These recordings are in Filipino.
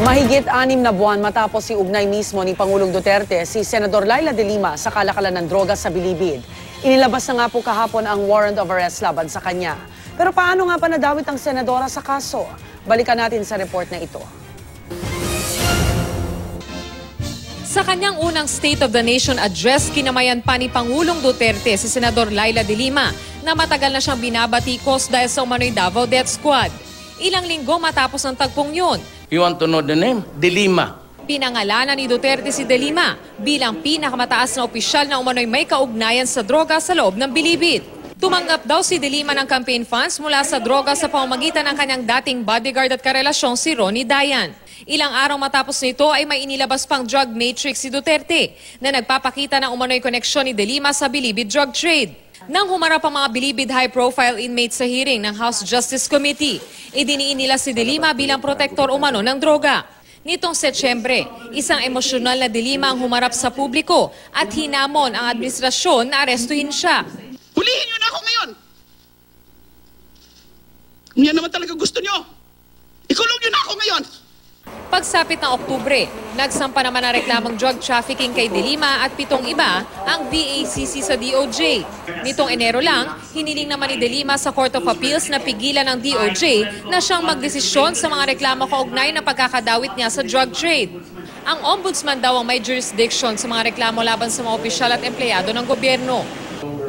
Mahigit 6 na buwan matapos iugnay mismo ni Pangulong Duterte si Senador Laila de Lima sa kalakalan ng droga sa Bilibid. Inilabas na nga po kahapon ang warrant of arrest laban sa kanya. Pero paano nga pa nadawit ang senadora sa kaso? Balikan natin sa report na ito. Sa kanyang unang State of the Nation address, kinamayan pa ni Pangulong Duterte si Senador Laila de Lima na matagal na siyang binabatikos dahil sa umano'y Davao Death Squad. Ilang linggo matapos ang tagpong yun, You want to know the name? De Lima. pinangalanan ni Duterte si De Lima bilang pinakamataas na opisyal na umano'y may kaugnayan sa droga sa loob ng Bilibid. Tumanggap daw si De Lima ng campaign funds mula sa droga sa pamamagitan ng kanyang dating bodyguard at karelasyong si Ronnie Dayan. Ilang araw matapos nito ay may inilabas pang drug matrix si Duterte na nagpapakita ng umano'y koneksyon ni De Lima sa Bilibid drug trade. Nang humarap ang mga Bilibid high-profile inmates sa hearing ng House Justice Committee, idiniin nila si De Lima bilang protektor umano ng droga. Nitong Setyembre, isang emosyonal na De Lima ang humarap sa publiko at hinamon ang administrasyon na arestuhin siya. Hulihin niyo na ako ngayon! Kung yan naman talaga gusto niyo, ikulong niyo na ako ngayon! Pagsapit ng Oktubre, nagsampa naman ang reklamong drug trafficking kay De Lima at 7 iba ang DACC sa DOJ. Nitong Enero lang, hiniling naman ni De Lima sa Court of Appeals na pigilan ng DOJ na siyang magdesisyon sa mga reklamo kaugnay ng pagkakadawit niya sa drug trade. Ang ombudsman daw ang may jurisdiction sa mga reklamo laban sa mga opisyal at empleyado ng gobyerno.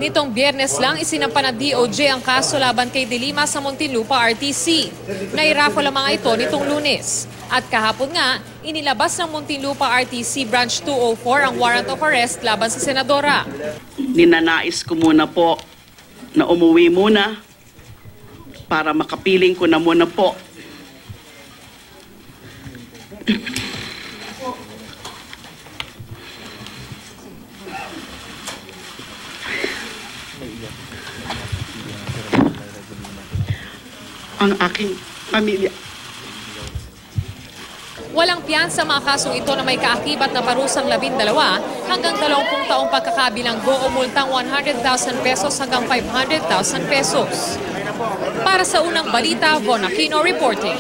Nitong Biyernes lang, isinampa ng DOJ ang kaso laban kay De Lima sa Muntinlupa RTC. Nairaffle ang mga ito nitong Lunes. At kahapon nga, inilabas ng Muntinlupa RTC Branch 204 ang warrant of arrest laban sa senadora. Ninanais ko muna po na umuwi muna para makapiling ko na muna po. Ang aking pamilya. Walang piyansa mga kasong ito na may kaakibat na parusang 12 hanggang 20 taong pagkakabilanggo o multang 100,000 pesos hanggang 500,000 pesos. Para sa unang balita, Von Aquino reporting.